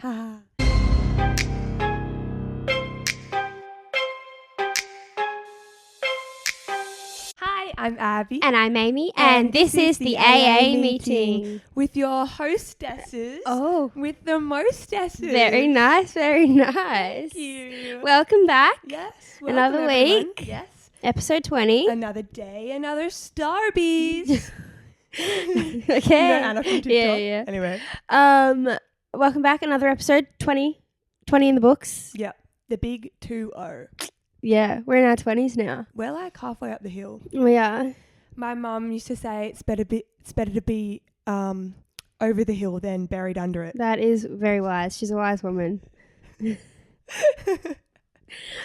Hi, I'm Abby. And I'm Amy, and this is the AA meeting. With your hostesses. Oh. With the mostesses. Very nice, very nice. Thank you. Welcome back. Yes. Another welcome, everyone. week. Yes. Episode 20. Another day, another Starbies. Okay. You know Anna from TikTok? Yeah. Anyway. Welcome back. Another episode 20. 20 in the books. Yeah. The big 2-0. Yeah, we're in our 20s now. We're like halfway up the hill. We are. My mum used to say it's better to be over the hill than buried under it. That is very wise. She's a wise woman. But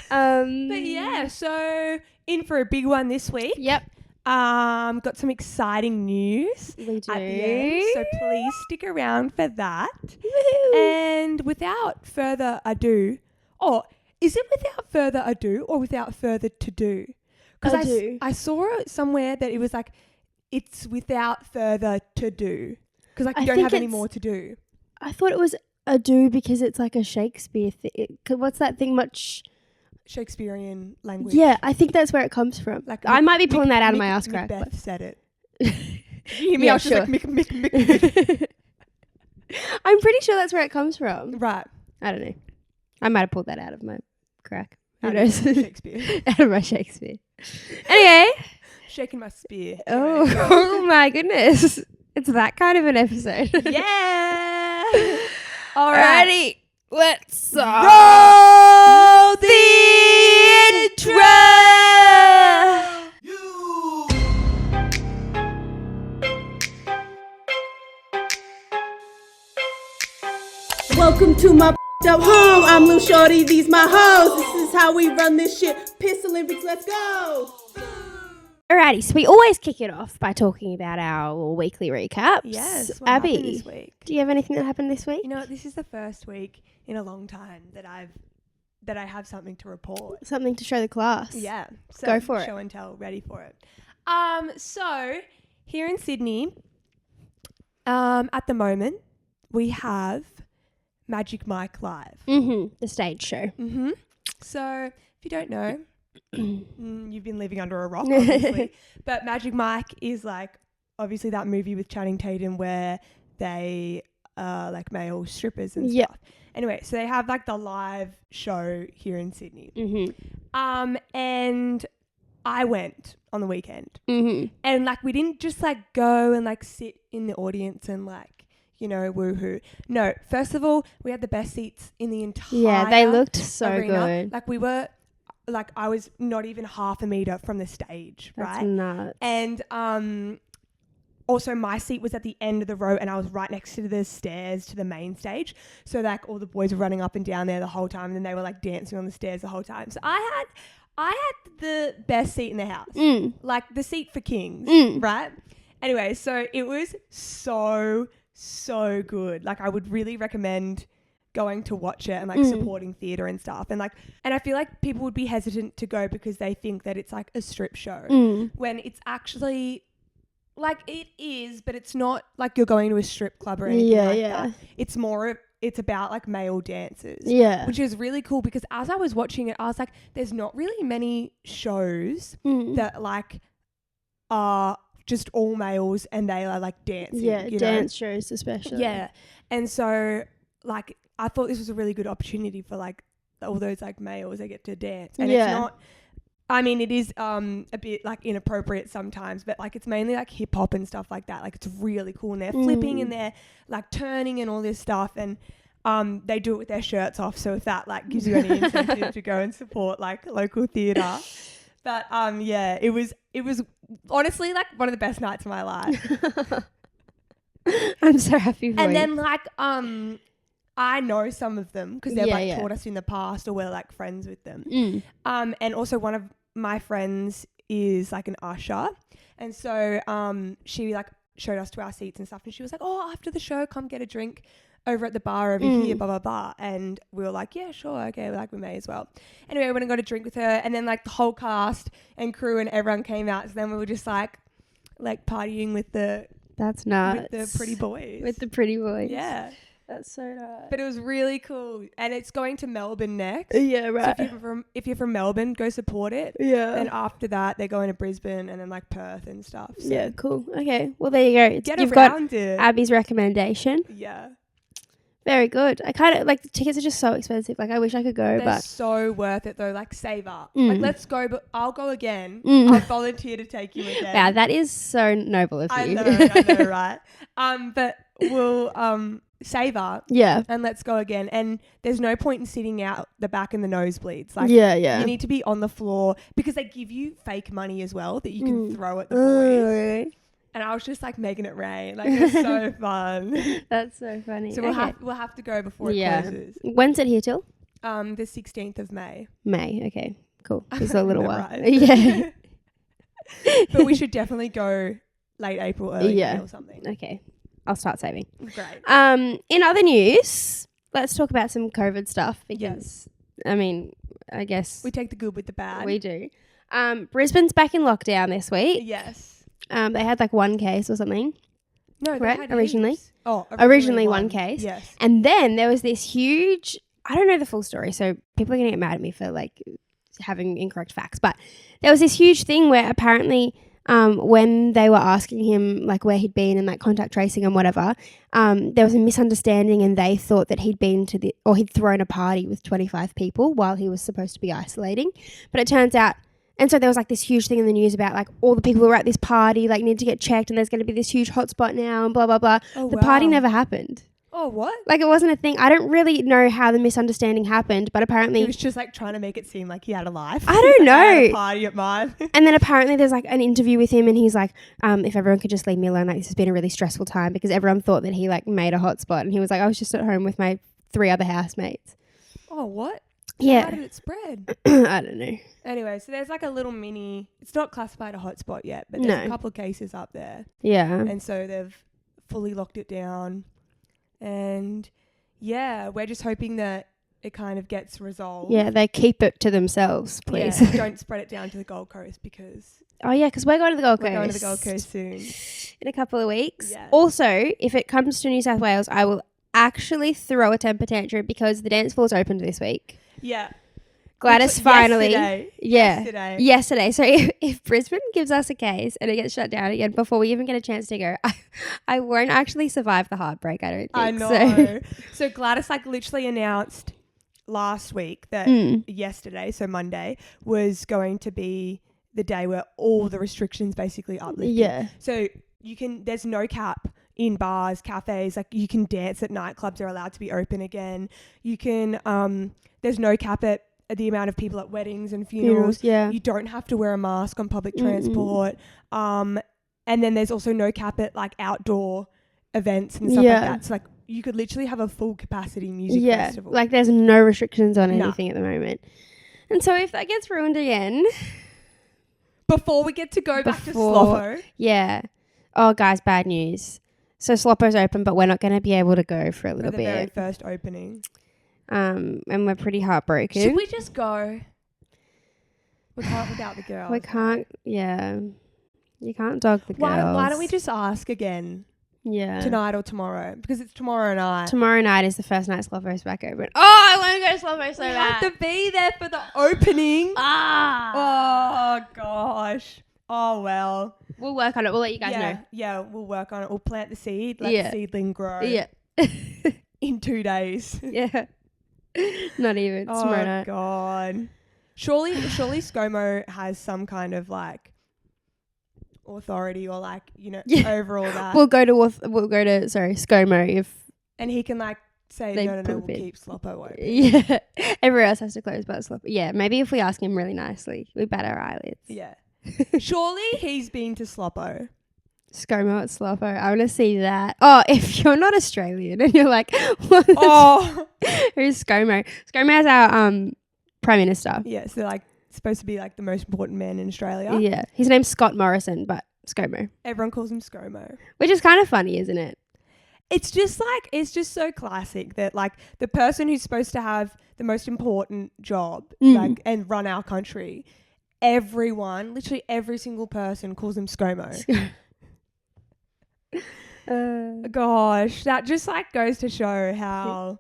yeah, so in for a big one this week. Yep. Got some exciting news We do. at the end, so please stick around for that. Woohoo. And without further ado, is it without further ado or without further to do? Because I saw it somewhere that it was like, it's without further to do. Because like you don't have any more to do. I thought it was ado because it's like a Shakespeare thing. What's that thing much... Shakespearean language. Yeah, I think that's where it comes from. Like I might be pulling that out of my ass crack. Macbeth said it. Did you hear me? Yeah, I was sure. just like, Mick. I'm pretty sure that's where it comes from. Right. I don't know. I might have pulled that out of my crack. Who Out knows? of Shakespeare. Out of my Shakespeare. Anyway. Shaking my spear. Oh my goodness. It's that kind of an episode. Yeah. All right. Alrighty. Let's roll the intro. Welcome to my up home. I'm Lil Shorty, these my hoes. This is how we run this shit. Piss Olympics, let's go. Alrighty, so we always kick it off by talking about our weekly recaps. Yes. What Abby, happened this week? do you have anything that happened this week? You know what? This is the first week in a long time that I have something to report. Something to show the class. Yeah. So Go for it. Show and tell. Ready for it. So here in Sydney, at the moment, we have Magic Mike Live. Mm-hmm. The stage show. Mm-hmm. So if you don't know, you've been living under a rock, obviously. But Magic Mike is like obviously that movie with Channing Tatum where they are like male strippers and Yep. stuff. Anyway, so they have like the live show here in Sydney. Mm-hmm. And I went on the weekend. Mm-hmm. And like we didn't just like go and like sit in the audience and like, you know, woohoo. No, first of all, we had the best seats in the entire Yeah, they looked so arena. good. Like we were, like I was not even half a metre from the stage, That's right? nuts. And also my seat was at the end of the row and I was right next to the stairs to the main stage. So like all the boys were running up and down there the whole time and then they were like dancing on the stairs the whole time. So I had the best seat in the house. Like the seat for kings, right? Anyway, so it was so good. Like I would really recommend going to watch it and like supporting theatre and stuff. And like, and I feel like people would be hesitant to go because they think that it's like a strip show when it's actually like it is, but it's not like you're going to a strip club or anything that. It's more, it's about like male dancers. Yeah. Which is really cool because as I was watching it, I was like, there's not really many shows that like are just all males and they are like dancing. Yeah, you dance know? shows especially. Yeah. And so like I thought this was a really good opportunity for like all those like males that get to dance. And it's not, I mean, it is a bit like inappropriate sometimes, but like it's mainly like hip hop and stuff like that. Like it's really cool and they're flipping and they're like turning and all this stuff and they do it with their shirts off. So if that like gives you any incentive to go and support like local theatre. But yeah, it was honestly like one of the best nights of my life. I'm so happy for you. And then like I know some of them because they've taught us in the past or we're like friends with them. And also one of my friends is like an usher. And so she like showed us to our seats and stuff. And she was like, oh, after the show, come get a drink over at the bar over here, blah, blah, blah. And we were like, yeah, sure. Okay. Like we may as well. Anyway, we went and got a drink with her. And then like the whole cast and crew and everyone came out. So then we were just like partying with the That's nuts. with the pretty boys. With the pretty boys. Yeah. That's so nice. But it was really cool. And it's going to Melbourne next. Yeah, So right. if you're from Melbourne, go support it. Yeah. Then after that, they're going to Brisbane and then like Perth and stuff. So Yeah, cool. Okay. Well, there you go. get You've got around it. Abby's recommendation. Yeah. Very good. I kind of like the tickets are just so expensive. Like I wish I could go, They're but so worth it though. Like save up. Like let's go, but I'll go again. Mm. I'll volunteer to take you again. wow, that is so noble of I you. know, right? But we'll save up Yeah. and let's go again. And there's no point in sitting out the back in the nosebleeds. Like Yeah, yeah. you need to be on the floor because they give you fake money as well that you can throw at the boys. Really? And I was just like making it rain. Like it was so fun. That's so funny. So we'll have to go before it closes. When's it here till? The 16th of May. May. Okay. Cool. Just a little Know, while. right? Yeah. But we should definitely go late April, early May or something. Okay. I'll start saving. Great. In other news, let's talk about some COVID stuff because I mean, I guess We take the good with the bad. we do. Brisbane's back in lockdown this week. Yes. They had like one case or something. No, they Right, had originally? heaps. Oh, Originally one case. Yes. And then there was this huge, I don't know the full story, so people are going to get mad at me for like having incorrect facts, but there was this huge thing where apparently when they were asking him like where he'd been and like contact tracing and whatever, there was a misunderstanding and they thought that he'd been or he'd thrown a party with 25 people while he was supposed to be isolating. But it turns out, and so there was like this huge thing in the news about like all the people who were at this party like need to get checked and there's going to be this huge hotspot now and blah, blah, blah. Oh, The party wow. never happened. Oh, what? Like it wasn't a thing. I don't really know how the misunderstanding happened, but apparently He was just like trying to make it seem like he had a life. I don't He's like, I had a know. party at mine. And then apparently there's like an interview with him and he's like, if everyone could just leave me alone, like this has been a really stressful time because everyone thought that he like made a hotspot and he was like, I was just at home with my 3 other housemates. Oh, what? Yeah. How did it spread? I don't know. Anyway, so there's like a little mini, it's not classified a hotspot yet, but there's a No. couple of cases up there. Yeah. And so they've fully locked it down. And yeah, we're just hoping that it kind of gets resolved. Yeah, they keep it to themselves, please. Yeah, don't spread it down to the Gold Coast because Oh yeah, because we're going to the Gold we're Coast. going to the Gold Coast soon. In a couple of weeks. Yeah. Also, if it comes to New South Wales, I will actually throw a temper tantrum because the dance floor's opened this week. Yeah. Gladys Which- finally. Yesterday. Yesterday. So if Brisbane gives us a case and it gets shut down again before we even get a chance to go, I won't actually survive the heartbreak, I don't think. I know. So, So Gladys like literally announced last week that yesterday, so Monday, was going to be the day where all the restrictions basically uplifted. yeah. So there's no cap in bars, cafes, like you can dance at nightclubs, are allowed to be open again. You can, there's no cap at the amount of people at weddings and funerals. Yeah. You don't have to wear a mask on public transport. And then there's also no cap at like outdoor events and stuff like that. So like you could literally have a full capacity music festival. Like there's no restrictions on No. anything at the moment. And so if that gets ruined again, Before we get to go back to Sloppo. yeah. Oh, guys, bad news. So Sloppo's open, but we're not going to be able to go for a For little the very bit. first opening. And we're pretty heartbroken. Should we just go? We can't without the girls. We can't, yeah. You can't dog the girls. Why don't we just ask again tonight or tomorrow? Because it's tomorrow night. Tomorrow night is the first night Sloppo's back open. Oh, I want to go to Sloppo so We bad. have to be there for the opening. Ah. Oh, gosh. Oh, well. We'll work on it. We'll let you guys know. Yeah, we'll work on it. We'll plant the seed, let Yeah. the seedling grow Yeah. in 2 days. Yeah. Not even. It's tomorrow Oh, night. God. Surely ScoMo has some kind of, like, authority or, like, over all that. We'll go to ScoMo if And he can, like, say, They no, put a we'll bid. keep Sloppo open. yeah, everyone else has to close but Sloppo. Yeah, maybe if we ask him really nicely, we bat our eyelids. Yeah. Surely he's been to Sloppo. ScoMo at Sloppo. I want to see that. Oh, if you're not Australian and you're like, what is who's ScoMo? ScoMo is our Prime Minister. Yeah, so, like, supposed to be, like, the most important man in Australia. Yeah. His name's Scott Morrison, but ScoMo. Everyone calls him ScoMo. Which is kind of funny, isn't it? It's just so classic that, like, the person who's supposed to have the most important job, like, and run our country, everyone, literally every single person calls him ScoMo. Gosh, that just like goes to show how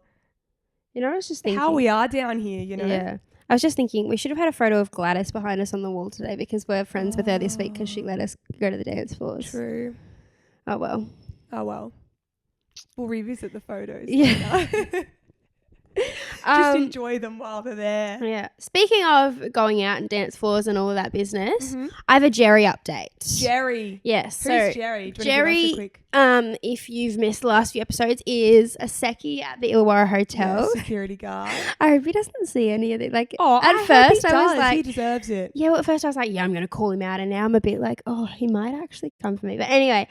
You know, I was just thinking. how we are down here, you know? Yeah. I was just thinking we should have had a photo of Gladys behind us on the wall today because we're friends with her this week because she let us go to the dance floors. True. Oh, well. Oh, well. We'll revisit the photos. Yeah. later. Just enjoy them while they're there. Yeah. Speaking of going out and dance floors and all of that business, I have a Jerry update. Jerry. Yes. Who's Jerry? Do you wanna give us a quick... If you've missed the last few episodes, is a secchi at the Illawarra Hotel. Yeah, security guard. I hope he doesn't see any of it. Like, Oh, at first I was like, he deserves it. yeah, well, at first I was like, yeah, I'm going to call him out. And now I'm a bit like, oh, he might actually come for me. But anyway,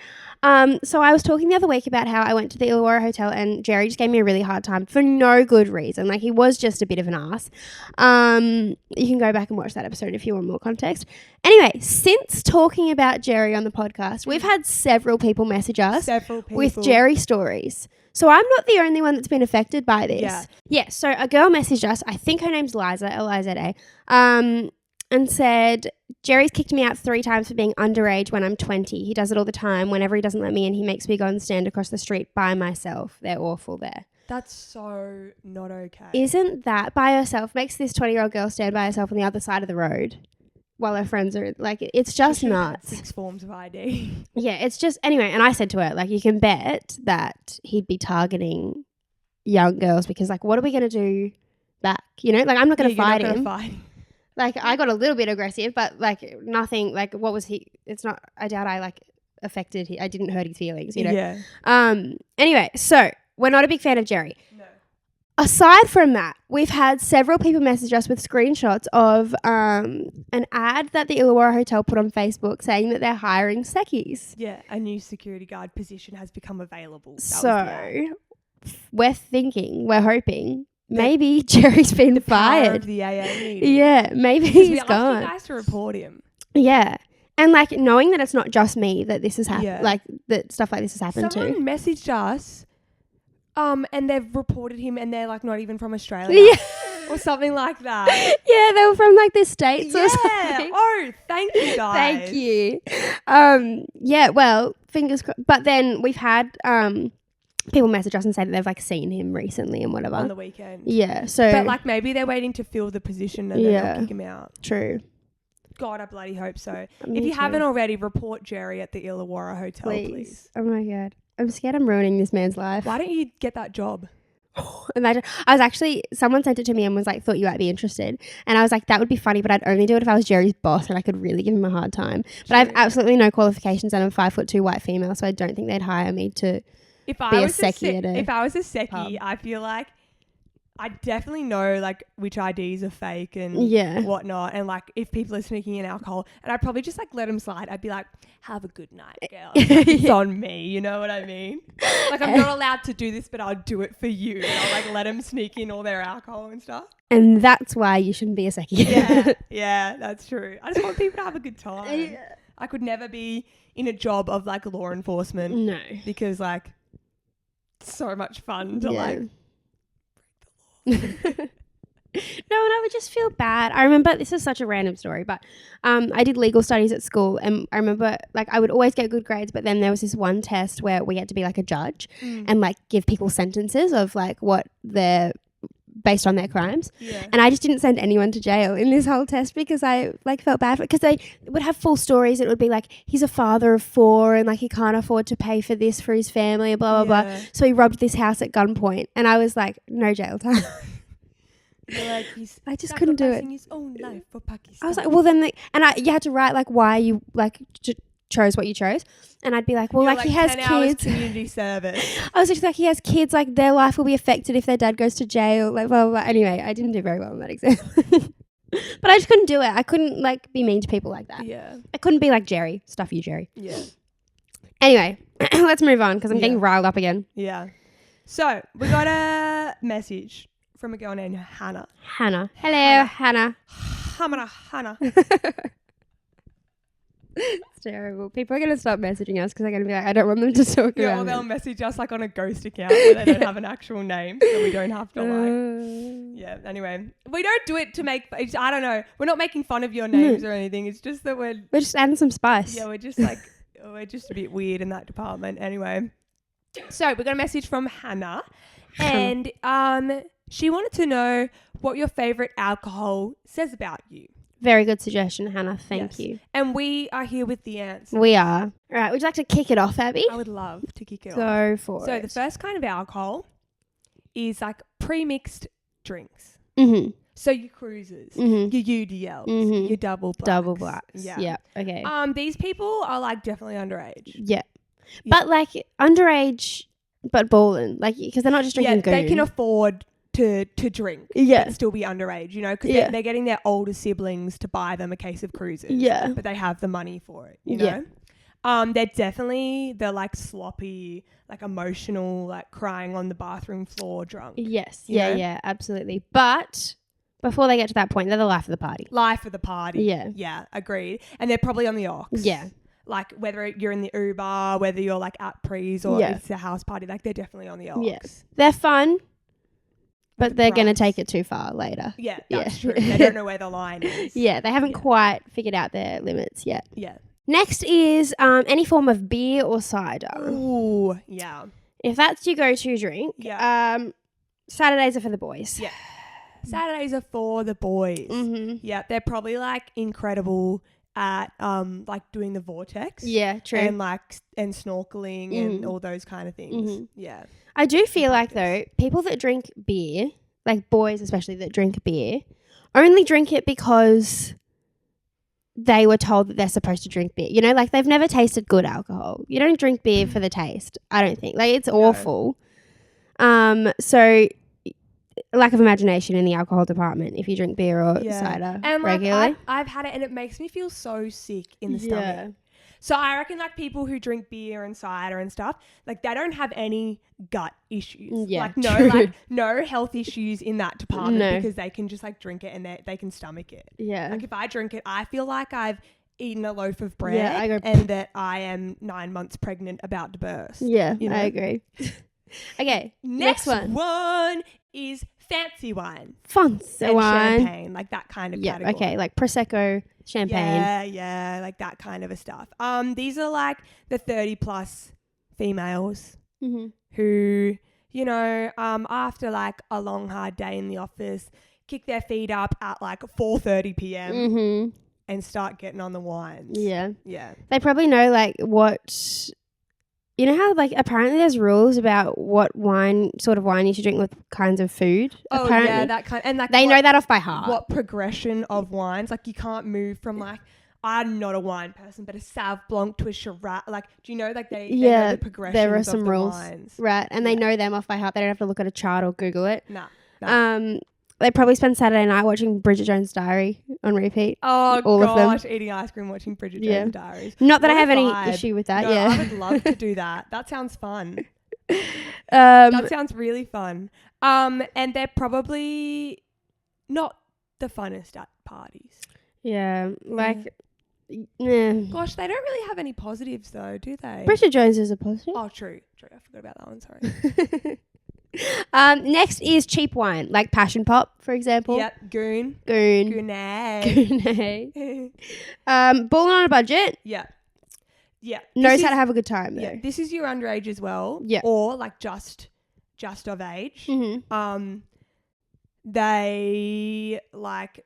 so I was talking the other week about how I went to the Illawarra Hotel and Jerry just gave me a really hard time for no good reason. Like, he was just a bit of an ass. You can go back and watch that episode if you want more context. Anyway, since talking about Jerry on the podcast, we've had several people message us with Jerry stories. So I'm not the only one that's been affected by this. Yeah, so a girl messaged us, I think her name's Liza, L-I-Z-A, and said, Jerry's kicked me out 3 times for being underage when I'm 20. He does it all the time. Whenever he doesn't let me in, he makes me go and stand across the street by myself. They're awful there. That's so not okay. Isn't that by herself? Makes this 20-year-old girl stand by herself on the other side of the road while her friends are like, it's just nuts. 6 forms of ID. Yeah, it's just, anyway, and I said to her, like, you can bet that he'd be targeting young girls because, like, what are we going to do back? You know, like, I'm not going to fight him. Like, I got a little bit aggressive, but, like, nothing, like, what was he, it's not, I doubt I, like, affected, I didn't hurt his feelings, you know? Yeah. Anyway, so, we're not a big fan of Jerry. No. Aside from that, we've had several people message us with screenshots of an ad that the Illawarra Hotel put on Facebook saying that they're hiring secchies. Yeah, a new security guard position has become available. So, we're hoping, maybe Jerry's been fired. Of the AA meeting. Yeah, maybe he's we gone. asked you guys to report him. Yeah. And, like, knowing that it's not just me that this has happened, like, that stuff like this has happened to. Someone messaged us. And they've reported him and they're like not even from Australia. Yeah. Or something like that. Yeah, they were from like the States or something. Oh, thank you guys. Thank you. Yeah, well, fingers crossed. But then we've had people message us and say that they've like seen him recently and whatever. On the weekend. Yeah. So but like maybe they're waiting to fill the position and then they'll kick him out. True. God, I bloody hope so. Me if you too. haven't already, report Jerry at the Illawarra Hotel, please. Oh my God. I'm scared I'm ruining this man's life. Why don't you get that job? Imagine. I was actually, someone sent it to me and was like, thought you might be interested. And I was like, that would be funny, but I'd only do it if I was Jerry's boss and I could really give him a hard time. But I have absolutely no qualifications and I'm 5'2" white female, so I don't think they'd hire me to be a secchi at a If I was a secchi, pub. I feel like I definitely know like which IDs are fake and whatnot, and like if people are sneaking in alcohol, and I'd probably just like let them slide. I'd be like, "Have a good night, girl. It's on me." You know what I mean? Like I'm not allowed to do this, but I'll do it for you. And I'll like let them sneak in all their alcohol and stuff. And that's why you shouldn't be a secchi. Yeah, that's true. I just want people to have a good time. Yeah. I could never be in a job of like law enforcement. No, because like it's so much fun to like. No, and I would just feel bad. I remember, this is such a random story, but I did legal studies at school, and I remember like I would always get good grades, but then there was this one test where we had to be like a judge and like give people sentences of like what they're based on their crimes. And I just didn't send anyone to jail in this whole test because I like felt bad because they would have full stories. It would be like, he's a father of 4 and like he can't afford to pay for this for his family and blah blah blah, so he robbed this house at gunpoint, and I was like, no jail time. Like I just couldn't do it. His own life for Pakistan. I was like, well then you had to write like why you like chose what you chose, and I'd be like, well, like he has 10 hours kids, community service. I was just like, he has kids, like their life will be affected if their dad goes to jail, like blah blah blah. Anyway, I didn't do very well on that exam. But I just couldn't do it. I couldn't like be mean to people like that. I couldn't be like Jerry. Stuff you, Jerry. Anyway, let's move on because I'm getting riled up again. So we got a message from a girl named Hannah. Hello, Hannah. Hannah. It's terrible. People are going to stop messaging us because they're going to be like, I don't want them to talk about or they'll message us like on a ghost account where they don't have an actual name, so we don't have to like. Anyway, we don't do it to make. I don't know. We're not making fun of your names or anything. It's just that we're just adding some spice. Yeah, we're just like we're just a bit weird in that department. Anyway, So we got a message from Hannah, and she wanted to know what your favorite alcohol says about you. Very good suggestion, Hannah. Thank you. And we are here with the answer. We are. All right. Would you like to kick it off, Abby? I would love to kick it off. Go for it. So the first kind of alcohol is like pre-mixed drinks. Mm-hmm. So your cruisers, Mm-hmm. your UDLs, Mm-hmm. your double blacks. Double blacks. Yeah. Yeah. Okay. These people are like definitely underage. Yeah. But like underage, but balling. Like, because they're not just drinking goon. They can afford to drink. Yeah. And still be underage, you know, because they're getting their older siblings to buy them a case of cruisers. Yeah. But they have the money for it, you know? They're like sloppy, like emotional, like crying on the bathroom floor drunk. Yes. You know? Yeah, absolutely. But before they get to that point, they're the life of the party. Life of the party. Yeah. Yeah, agreed. And they're probably on the aux. Yeah. Like whether you're in the Uber, whether you're like at Prees or it's a house party, like they're definitely on the aux. Yeah. They're fun, but they're going to Price. take it too far later. Yeah, that's true. They don't know where the line is. Yeah, they haven't quite figured out their limits yet. Yeah. Next is any form of beer or cider. Ooh, yeah. If that's your go-to drink, Saturdays are for the boys. Yeah. Saturdays are for the boys. Mm-hmm. Yeah, they're probably like incredible at like doing the vortex. Yeah, true. And like and snorkeling and all those kind of things. Mhm. Yeah. I do feel like though, people that drink beer, like boys especially that drink beer, only drink it because they were told that they're supposed to drink beer. You know, like they've never tasted good alcohol. You don't drink beer for the taste, I don't think. Like it's awful. So lack of imagination in the alcohol department if you drink beer or cider and like, regularly. I've had it and it makes me feel so sick in the stomach. So I reckon like people who drink beer and cider and stuff, like they don't have any gut issues. Yeah, like no health issues in that department No. because they can just like drink it and they can stomach it. Yeah. Like if I drink it, I feel like I've eaten a loaf of bread Yeah, I go and that I am 9 months pregnant about to burst. Yeah, you know? I agree. Okay, next one is fancy wine. Fancy And wine. champagne, like that kind of category. Okay, like Prosecco, champagne. Yeah, like that kind of a stuff. These are like the 30 plus females Mm-hmm. who, you know, after like a long hard day in the office, kick their feet up at like 4:30 p.m. Mm-hmm. and start getting on the wines. Yeah. Yeah. They probably know like what, you know how like apparently there's rules about what sort of wine you should drink with kinds of food. Oh apparently. yeah, that kind, and like they know that off by heart. what progression of wines. Like you can't move from like, I'm not a wine person, but a Sauv Blanc to a Shiraz. Like, do you know like they know the progressions there are of some the rules, wines. right? And they know them off by heart. They don't have to look at a chart or Google it. Nah. They probably spend Saturday night watching Bridget Jones' Diary on repeat. Oh all gosh, of them. eating ice cream, watching Bridget Jones' Diaries. Not that What I have a any vibe. issue with that. No, Yeah, I would love to do that. That sounds fun. that That sounds really fun. And they're probably not the funnest at parties. yeah, like, Gosh, they don't really have any positives though, do they? Bridget Jones is a positive. Oh, true. I forgot about that one. Sorry. Next is cheap wine, like Passion Pop, for example. Yep. Goon. Goon. Goonay. Goonay. Balling on a budget. Yeah. Yeah. Knows how to have a good time though. Yeah. This is your underage as well. Yeah. Or like just of age. Mm-hmm. They like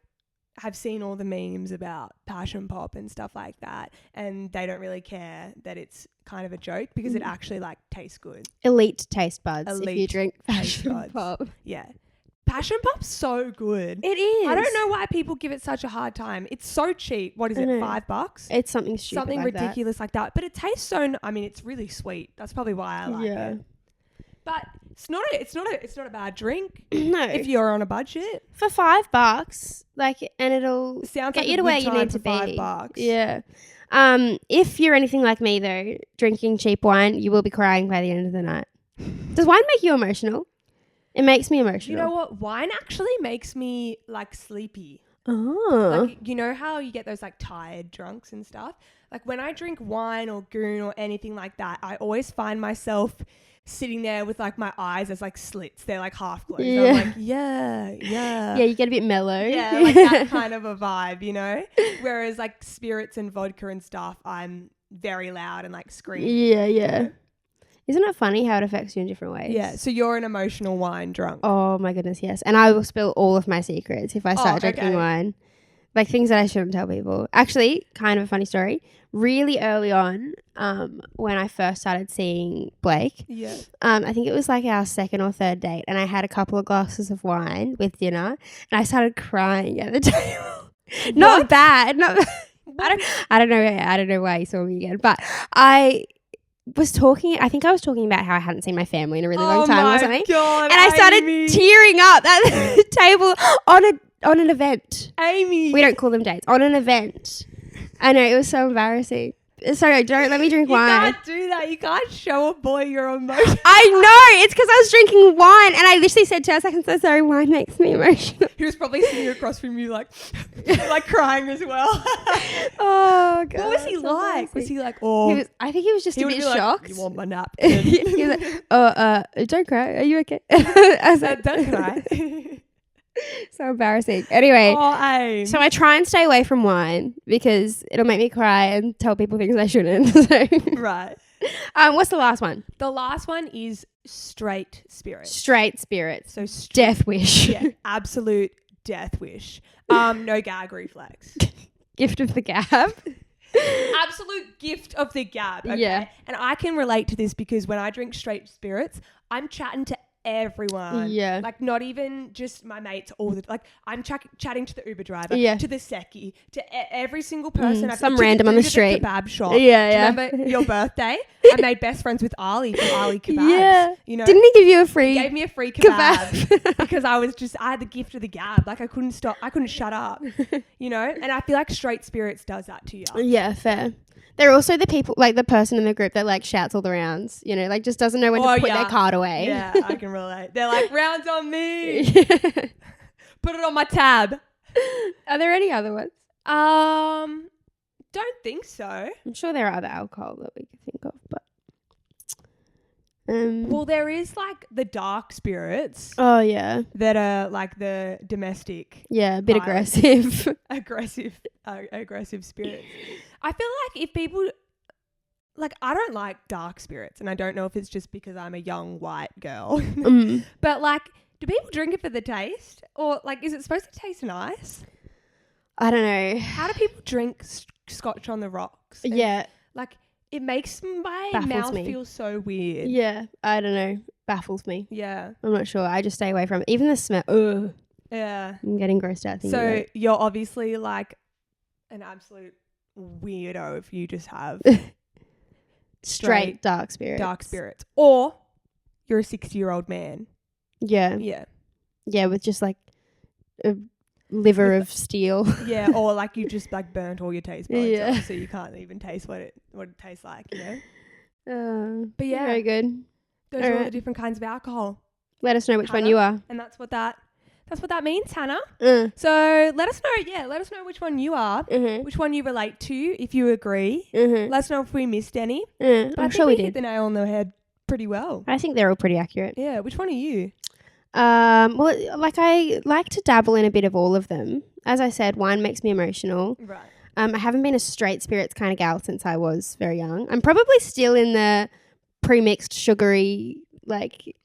have seen all the memes about Passion Pop and stuff like that, and they don't really care that it's kind of a joke because it actually like tastes good. Elite taste buds if you Elite drink taste Passion buds. Pop. Yeah. Passion Pop's so good. It is. I don't know why people give it such a hard time. It's so cheap. What is I it? know. $5? It's something stupid Something like ridiculous like that. But it tastes so. I mean, it's really sweet. That's probably why I like it. But it's not a bad drink that. No. if you're on a budget. For $5, like, and it'll Sounds get like you a to where good you time need for to be. $5. Yeah. If you're anything like me though, drinking cheap wine, you will be crying by the end of the night. Does wine make you emotional? It makes me emotional. You know what? Wine actually makes me like sleepy. Oh. Like, you know how you get those like tired drunks and stuff? Like when I drink wine or goon or anything like that, I always find myself sitting there with like my eyes as like slits. They're like half closed. Yeah. I'm like, yeah. Yeah, you get a bit mellow. Yeah, like that kind of a vibe, you know? Whereas like spirits and vodka and stuff, I'm very loud and like scream. Yeah. Isn't it funny how it affects you in different ways? Yeah. So you're an emotional wine drunk. Oh my goodness, yes. And I will spill all of my secrets if I start drinking wine. Like things that I shouldn't tell people. Actually, kind of a funny story. Really early on, when I first started seeing Blake, I think it was like our second or third date, and I had a couple of glasses of wine with dinner, and I started crying at the table. Not bad. I don't know why you saw me again, but I was talking. I think I was talking about how I hadn't seen my family in a really long time or something. God, and I started tearing up at the table on an event. Amy. We don't call them dates. On an event. I know, it was so embarrassing. Sorry, don't let me drink wine. You can't do that. You can't show a boy your emotions. I know. It's because I was drinking wine and I literally said to her, I'm so sorry, wine makes me emotional. He was probably sitting across from you like crying as well. Oh, God. What was he like? Was he like, I think he was just a bit shocked. You want my napkin? He was like, don't cry. Are you okay? I was like, don't cry. So embarrassing. Anyway, Aim. So I try and stay away from wine because it'll make me cry and tell people things I shouldn't. So. Right. What's the last one? The last one is straight spirits. Straight spirits. So death wish. Yeah, absolute death wish. No gag reflex. Gift of the gab. Absolute gift of the gab. Okay? Yeah. And I can relate to this because when I drink straight spirits, I'm chatting to everyone. Yeah. Like not even just my mates, I'm chatting to the Uber driver, to the secchi, to every single person. Some random on the street. Kebab shop. Yeah. Remember your birthday? I made best friends with Ali from Ali Kebabs. Yeah. You know? Didn't he give you a free? He gave me a free kebab because I had the gift of the gab. Like I couldn't stop. I couldn't shut up. You know? And I feel like straight spirits does that to you. Yeah, fair. They're also the people, like the person in the group that like shouts all the rounds, you know, like just doesn't know when to put their card away. Yeah, I can relate. They're like, rounds on me. Put it on my tab. Are there any other ones? Don't think so. I'm sure there are other alcohol that we could think of, but. Well, there is like the dark spirits. Oh, yeah. That are like the domestic. Yeah, a bit aggressive. Aggressive spirits. I feel like if people, like I don't like dark spirits and I don't know if it's just because I'm a young white girl, but like do people drink it for the taste or like is it supposed to taste nice? I don't know. How do people drink scotch on the rocks? Yeah. Like it makes my mouth feel so weird. Yeah, I don't know. Baffles me. Yeah. I'm not sure. I just stay away from it. Even the smell. Ugh. Yeah. I'm getting grossed out. So you're obviously like an absolute weirdo if you just have straight dark spirits. Or you're a 60-year-old man. Yeah. Yeah. Yeah, with just like a liver of steel. Yeah, or like you just like burnt all your taste buds off, so you can't even taste what it tastes like, you know? But yeah. Very good. Those are all the different kinds of alcohol. Let us know which one you are. And that's what that means, Hannah. So let us know which one you are, which one you relate to, if you agree. Let us know if we missed any. But I'm sure we hit the nail on the head pretty well. I think they're all pretty accurate. Yeah, which one are you? Well, like I like to dabble in a bit of all of them. As I said, wine makes me emotional. Right. I haven't been a straight spirits kind of gal since I was very young. I'm probably still in the pre-mixed sugary, like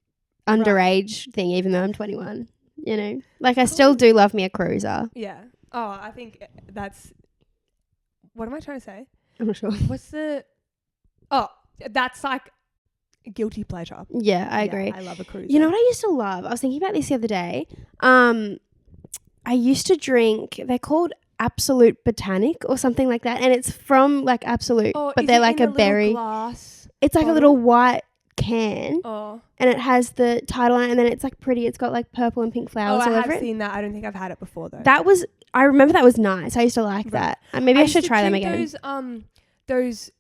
underage thing, even though I'm 21. You know, like I still do love me a cruiser. Yeah. Oh, I think that's. What am I trying to say? I'm not sure. That's like guilty pleasure. Yeah, I agree. I love a cruiser. You know what I used to love? I was thinking about this the other day. I used to drink. They're called Absolute Botanic or something like that, and it's from like Absolute, but they're like a berry. Glass it's like bottle? A little white can, and it has the title on it, and then it's like pretty. It's got like purple and pink flowers all over it. I have seen that. I don't think I've had it before though. I remember that was nice. I used to like that. Maybe I should try them again. Those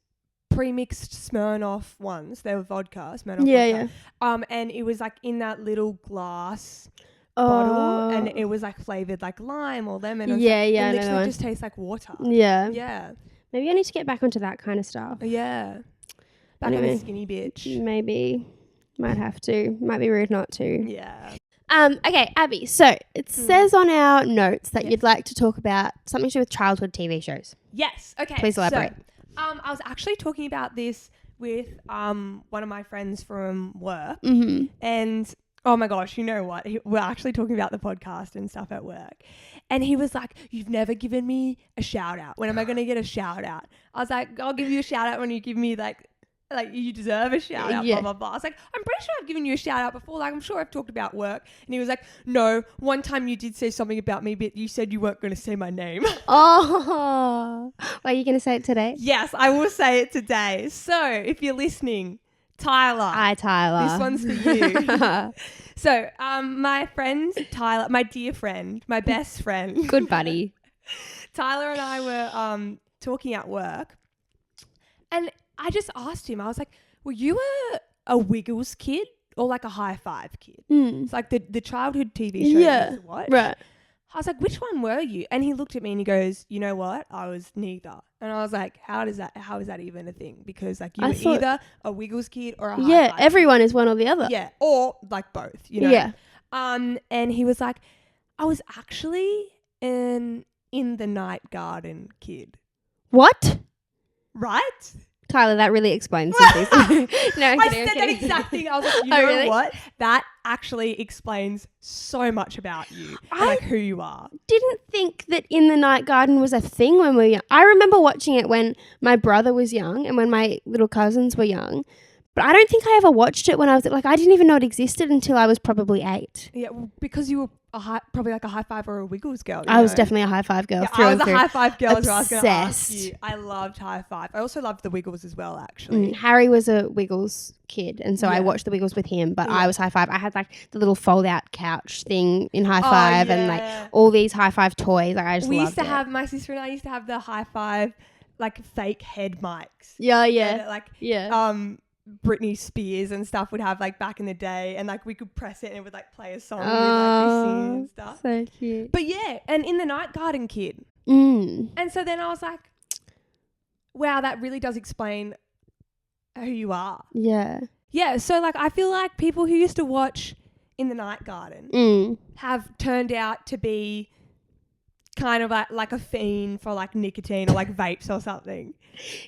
pre-mixed Smirnoff ones. They were vodka, Smirnoff vodka. Yeah. And it was like in that little glass bottle, and it was like flavored like lime or lemon. Or yeah. And I know it just tastes like water. Yeah. Yeah. Maybe I need to get back onto that kind of stuff. Yeah. Back on the skinny bitch. Maybe. Might have to. Might be rude not to. Yeah. Okay, Abby. So it says on our notes that you'd like to talk about something to do with childhood TV shows. Yes. Okay. Please elaborate. So, I was actually talking about this with one of my friends from work, Mm-hmm. and oh my gosh, you know what? We're actually talking about the podcast and stuff at work, and he was like, "You've never given me a shout out. When am I going to get a shout out?" I was like, "I'll give you a shout out when you give me like you deserve a shout out." Yeah. Blah blah blah. I was like, "I'm pretty sure I've given you a shout out before. Like, I'm sure I've talked about work." And he was like, "No, one time you did say something about me, but you said you weren't going to say my name." Oh, are you going to say it today? Yes, I will say it today. So if you're listening, Tyler. Hi, Tyler. This one's for you. So, my friend Tyler, my dear friend, my best friend. Good buddy. Tyler and I were talking at work, and I just asked him, I was like, "Were you a Wiggles kid or like a High Five kid?" It's like the childhood TV show you used to watch. Right. I was like, "Which one were you?" And he looked at me and he goes, "You know what? I was neither." And I was like, how is that even a thing? Because like you were either a Wiggles kid or a High Five everyone is one or the other. kid. Yeah, or like both, you know. Yeah. And he was like, "I was actually in the night garden kid." What? Right? Tyler, that really explains some things. No, I'm I kidding, said I'm that kidding. exact thing. I was like, you Oh, know really? what? That actually explains so much about you and like who you are. Didn't think that In the Night Garden was a thing when we were young. I remember watching it when my brother was young and when my little cousins were young. But I don't think I ever watched it when I was like, I didn't even know it existed until I was probably 8. Yeah, well, because you were probably like a High Five or a Wiggles girl. I was definitely a High Five girl. Yeah, through I and was a through. High Five girl as well. I was going to ask Obsessed. you. I loved High Five. I also loved the Wiggles as well, actually. Harry was a Wiggles kid, and so I Yeah. watched the Wiggles with him, but Yeah. I was High Five. I had like the little fold-out couch thing in High Five and like yeah. all these High Five toys. Like I just We loved used to it. have, my sister and I used to have the High Five, like fake head mics. Yeah, That, like, yeah. Britney Spears and stuff would have like back in the day, and like we could press it and it would like play a song and we'd like be singing and stuff. So cute. But yeah, and In the Night Garden kid. Mm. And so then I was like, wow, that really does explain who you are. Yeah. Yeah, so like I feel like people who used to watch In the Night Garden Mm. have turned out to be kind of like a fiend for like nicotine or like vapes or something.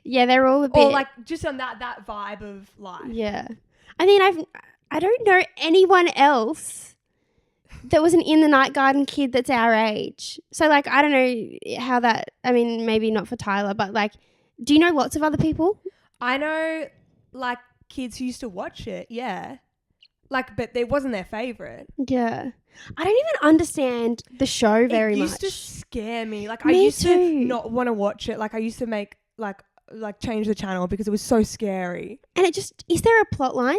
Yeah, they're all a bit. Or like just on that vibe of life. Yeah. I mean, I don't know anyone else that was an In the Night Garden kid that's our age. So like, I don't know how that. I mean, maybe not for Tyler, but like, do you know lots of other people? I know like kids who used to watch it, yeah. Like, but it wasn't their favourite. Yeah. I don't even understand the show very much. It used to scare me. Like I Me used to too. not want to watch it. Like I used to make like change the channel because it was so scary. And it just, is there a plot line?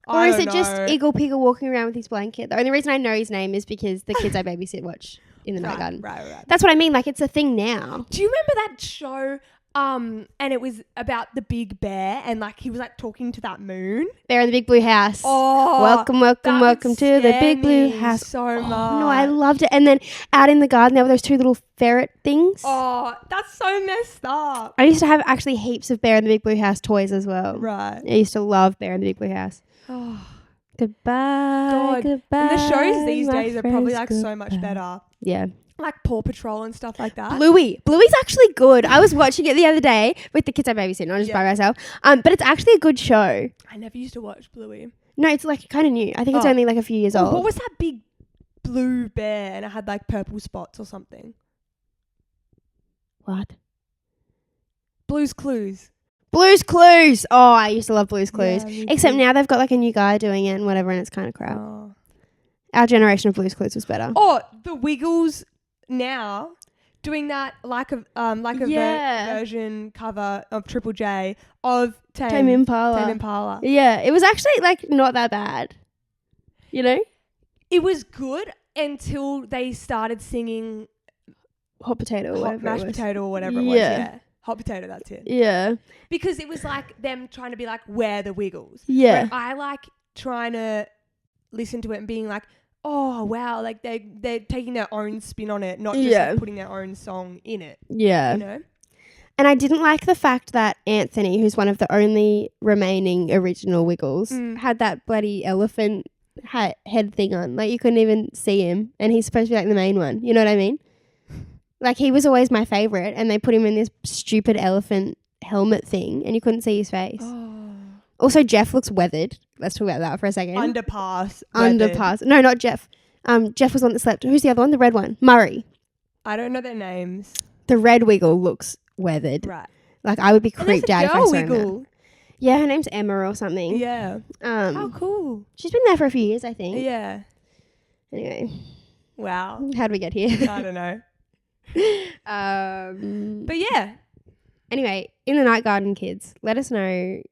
Or I is don't it just know. Eagle Piggle walking around with his blanket? The only reason I know his name is because the kids I babysit watch In the Night Garden. Right. That's what I mean. Like, it's a thing now. Do you remember that show? And it was about the big bear, and like he was like talking to that moon. Bear in the Big Blue House. Oh, welcome that to would the scare Big Blue me House. so Oh, much. no, I loved it. And then out in the garden, there were those 2 little ferret things. Oh, that's so messed up. I used to have actually heaps of Bear in the Big Blue House toys as well. Right. I used to love Bear in the Big Blue House. Oh, Goodbye. God. Goodbye. And the shows these my days are probably friends, like so much goodbye. better. Yeah. Like Paw Patrol and stuff like that. Bluey's actually good. I was watching it the other day with the kids I babysit, not just by myself. But it's actually a good show. I never used to watch Bluey. No, it's like kind of new. I think it's only like a few years old. What was that big blue bear and it had like purple spots or something? What? Blue's Clues. Blue's Clues. Oh, I used to love Blue's Clues. Yeah, me Except too. now they've got like a new guy doing it and whatever, and it's kind of crap. Oh. Our generation of Blue's Clues was better. Oh, the Wiggles now doing that like a Yeah. version cover of Triple J of Tame Impala. Tame Impala. Yeah, it was actually like not that bad. You know? It was good until they started singing Hot potato or Hot whatever Mashed it was. Potato or whatever it was. Yeah. Yeah. Hot Potato, that's it. Yeah. Because it was like them trying to be like, we're the Wiggles. Yeah. Where I like trying to listen to it and being like, oh, wow, like they're taking their own spin on it, not just like putting their own song in it. Yeah. You know? And I didn't like the fact that Anthony, who's one of the only remaining original Wiggles, had that bloody elephant head thing on. Like, you couldn't even see him. And he's supposed to be like the main one. You know what I mean? Like, he was always my favourite. And they put him in this stupid elephant helmet thing and you couldn't see his face. Oh. Also, Jeff looks weathered. Let's talk about that for a second. Underpass. No, not Jeff. Jeff was the one that slept. Who's the other one? The red one. Murray. I don't know their names. The red wiggle looks weathered. Right. Like I would be creeped out if I saw him. Wiggle. Yeah, her name's Emma or something. Yeah. Oh, cool. She's been there for a few years, I think. Yeah. Anyway. Wow. How'd we get here? I don't know. But But yeah. anyway, in the night garden, kids, let us know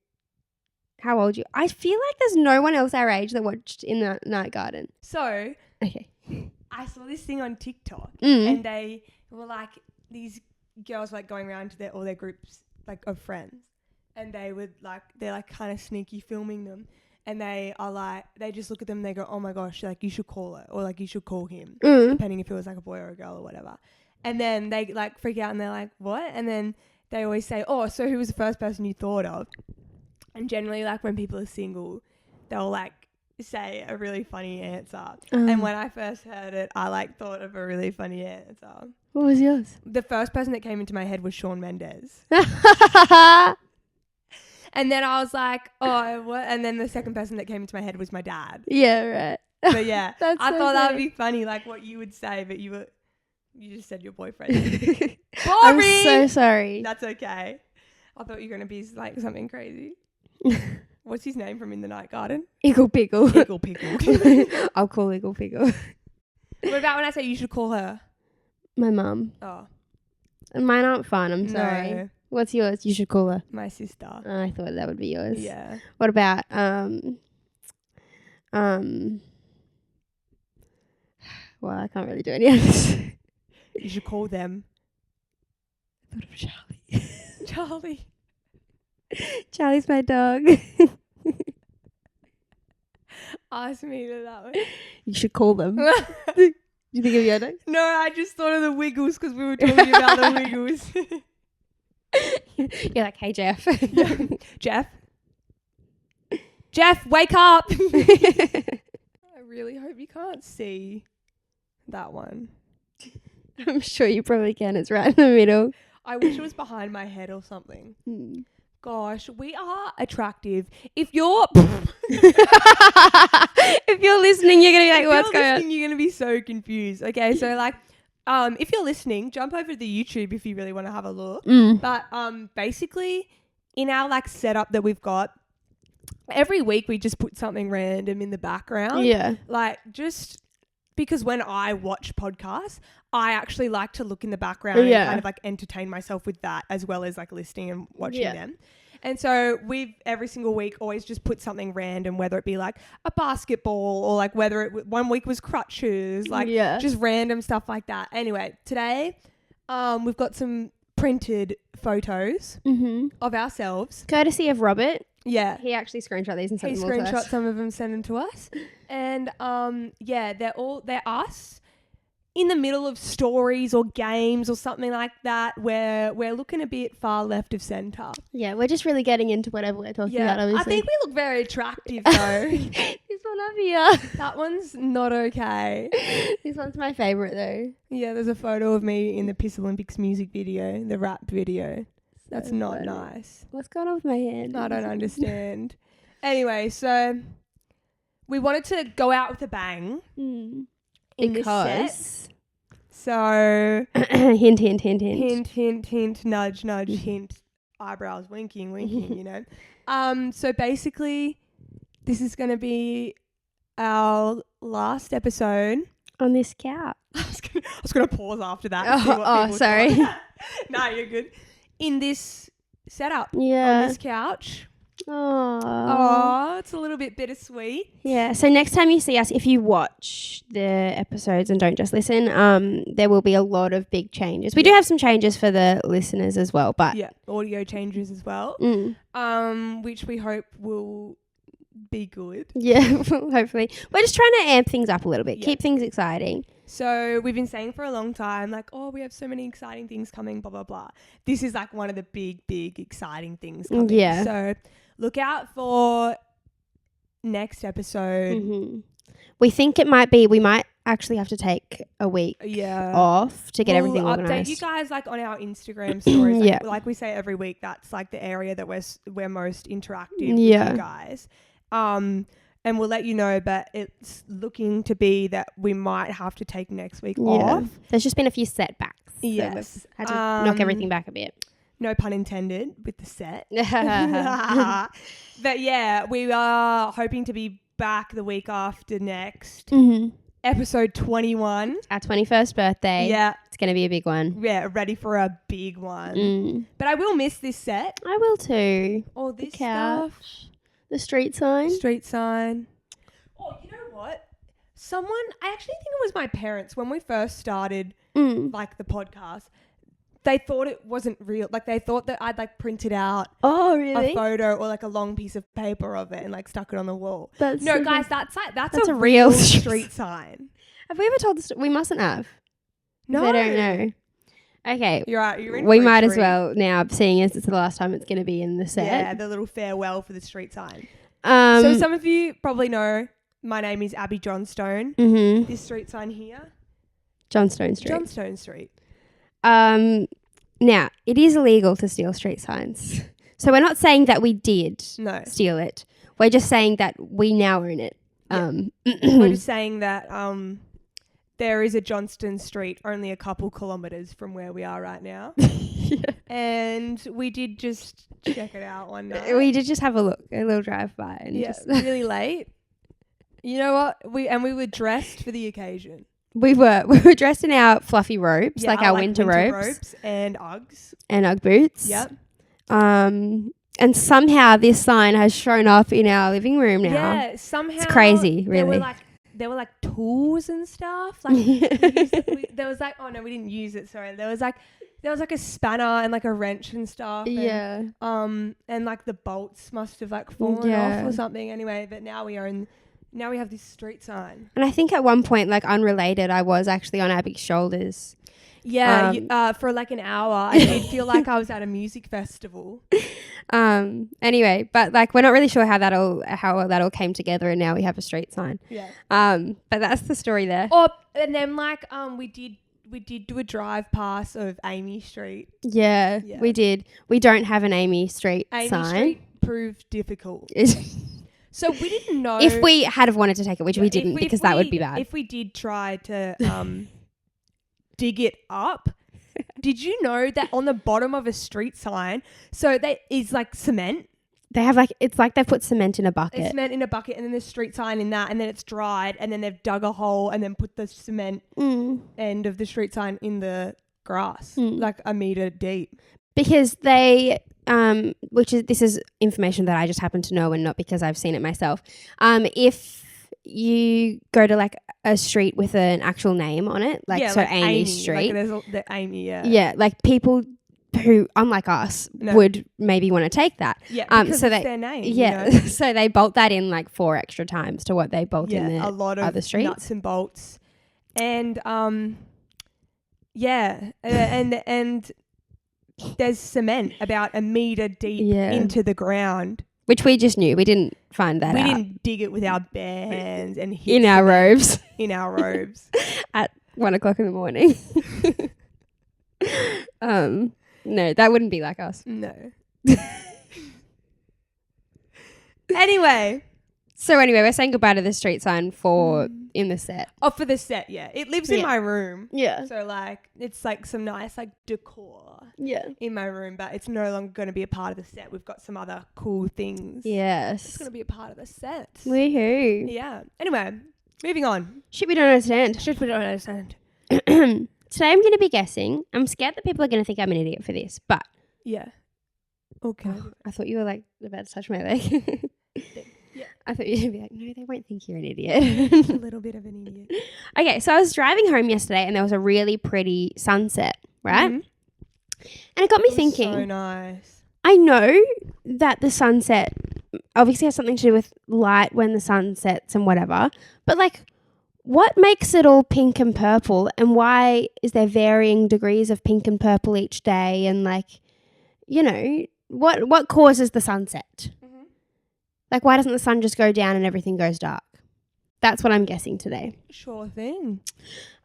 how old you. I feel like there's no one else our age that watched in the night garden. So Okay. I saw this thing on TikTok Mm. and they were like, these girls were like going around to all their groups like of friends, and they would like, they're like kind of sneaky filming them, and they are like, they just look at them and they go, oh my gosh, like you should call her, or like you should call him, depending if it was like a boy or a girl or whatever. And then they like freak out and they're like, what? And then they always say, oh, so who was the first person you thought of? And generally, like when people are single, they'll like say a really funny answer. And when I first heard it, I like thought of a really funny answer. What was yours? The first person that came into my head was Shawn Mendes. And then I was like, oh, what? And then the second person that came into my head was my dad. Yeah, right. But yeah, That's I so thought that would funny. be funny, like what you would say, but you just said your boyfriend. I'm Boring! so sorry. That's okay. I thought you were going to be like something crazy. What's his name from In the Night Garden? Eagle Pickle. Pickle Pickle. I'll call Eagle Pickle. What about when I say you should call her? My mum. Oh, Mine aren't fun, I'm sorry. no, What's yours? You should call her. my sister. I thought that would be yours. Yeah. What about well, I can't really do any of this. You should call them. I thought of Charlie. Charlie. Charlie's my dog. Ask me to that one. You should call them. Do you think of your dog? No, I just thought of the Wiggles because we were talking about the Wiggles. You're like, hey, Jeff. Jeff? Jeff, wake up! I really hope you can't see that one. I'm sure you probably can. It's right in the middle. I wish it was behind my head or something. Mm. Gosh, we are attractive. If you're If you're listening, you're going to be like, what's going on? You're going to be so confused. Okay, so like, if you're listening, jump over to the YouTube if you really want to have a look. But basically, in our like setup that we've got, every week we just put something random in the background. Yeah. Like just because when I watch podcasts, I actually like to look in the background and kind of like entertain myself with that as well as like listening and watching them. And so we've every single week always just put something random, whether it be like a basketball or like whether it one week was crutches, like just random stuff like that. Anyway, today we've got some printed photos of ourselves. Courtesy of Robert. Yeah. He actually screenshot these and sent He them all to us. screenshot some of them, sent them to us. And they're us in the middle of stories or games or something like that where we're looking a bit far left of centre. Yeah, we're just really getting into whatever we're talking about, obviously. I think we look very attractive though. This one up here. That one's not okay. This one's my favourite though. Yeah, there's a photo of me in the Piss Olympics music video, the rap video. That's So not funny. nice. What's going on with my hand? I don't understand. Anyway, so we wanted to go out with a bang in this set. So hint, hint, hint, hint. hint, hint, hint, nudge, nudge, hint, eyebrows winking, you know. So basically, this is going to be our last episode. On this couch. I was gonna pause after that. and see what people sorry. thought. No, you're good. In this setup, Yeah. on this couch. Oh. Oh, it's a little bit bittersweet. Yeah. So next time you see us, if you watch the episodes and don't just listen, there will be a lot of big changes. We do have some changes for the listeners as well, but Yeah, audio changes as well. Which we hope will be good. yeah, hopefully. We're just trying to amp things up a little bit, Yeah. keep things exciting. So we've been saying for a long time, like, oh, we have so many exciting things coming, blah, blah, blah. This is like one of the big, big exciting things coming. Yeah. So look out for next episode. We think it might be. We might actually have to take a week off to get everything We'll organised. update you guys like on our Instagram stories. Like, Yeah. like we say every week, that's like the area that we're most interactive with Yeah. you guys. And we'll let you know, but it's looking to be that we might have to take next week off. There's just been a few setbacks. So Yes. we've had to knock everything back a bit. No pun intended with the set. But yeah, we are hoping to be back the week after next. Mm-hmm. Episode 21. Our 21st birthday. Yeah. It's going to be a big one. Yeah, ready for a big one. But I will miss this set. I will too. All this couch. stuff. The street sign. Street sign. Oh, you know what? I actually think it was my parents when we first started like the podcast. They thought it wasn't real. Like they thought that I'd like printed out a photo or like a long piece of paper of it and like stuck it on the wall. Guys, that's a real street sign. Have we ever told the story? We mustn't have. No. They don't know. Okay. You're right. You're in we for a might as treat. well now, seeing as it's the last time it's going to be in the set. Yeah, the little farewell for the street sign. So So some of you probably know my name is Abby Johnstone. Mm-hmm. This street sign here. Johnstone Street. Johnstone Street. Now, it is illegal to steal street signs. So we're not saying that we did steal it. We're just saying that we now own it. We're just saying that there is a Johnston Street only a couple kilometres from where we are right now. And we did just check it out one night. We did just have a look, a little drive by. And just really late. You know what? We were dressed for the occasion. We were dressed in our fluffy robes, like our winter robes. And Uggs. And Ugg boots. Yep. And somehow this sign has shown up in our living room now. Yeah, somehow. It's crazy, really. There were like tools and stuff. Like there was like, oh no, we didn't use it. Sorry. There was like a spanner and like a wrench and stuff. Yeah. And like the bolts must have like fallen off or something. Anyway, but now we have this street sign. And I think at one point, like unrelated, I was actually on Abby's shoulders. Yeah, for like an hour. I did feel like I was at a music festival. Anyway, but like we're not really sure how that all came together, and now we have a street sign. Yeah. But that's the story there. Oh, and then like we did do a drive past of Amy Street. Yeah, we did. We don't have an Amy Street Amy sign. Street proved difficult. So we didn't know if we had have wanted to take it, which we didn't, because that would be bad. If we did try to dig it up, did you know that on the bottom of a street sign, so that is like cement? They have like, it's like they've put cement in a bucket. It's cement in a bucket, and then there's street sign in that, and then it's dried, and then they've dug a hole and then put the cement end of the street sign in the grass, like a meter deep. Because this is information that I just happen to know and not because I've seen it myself. If you go to like a street with an actual name on it, like Amy Street. Like there's the Amy, Yeah, like people who, unlike us, would maybe want to take that. Yeah, because it's their name. Yeah, you know? So they bolt that in like 4 extra times to what they bolt in the a lot of other streets. Nuts and bolts. And and there's cement about a meter deep into the ground. Which we just knew. We didn't find that out. We didn't dig it with our bare hands and hit in our robes. In our robes. At 1 o'clock in the morning. No, that wouldn't be like us. No. Anyway. So anyway, we're saying goodbye to the street sign for in the set. Oh, for the set, yeah. It lives in my room. Yeah. So like it's like some nice like decor in my room, but it's no longer going to be a part of the set. We've got some other cool things. Yes. It's going to be a part of the set. Woohoo. Yeah. Anyway, moving on. Shit we don't understand. Today I'm going to be guessing. I'm scared that people are going to think I'm an idiot for this, but. Yeah. Okay. I thought you were like about to touch my leg. Yeah. I thought you'd be like, no, they won't think you're an idiot. A little bit of an idiot. Okay, so I was driving home yesterday and there was a really pretty sunset, right? And it got me thinking. So nice. I know that the sunset obviously has something to do with light when the sun sets and whatever, but like what makes it all pink and purple, and why is there varying degrees of pink and purple each day, and like, you know, what causes the sunset? Like, why doesn't the sun just go down and everything goes dark? That's what I'm guessing today. Sure thing.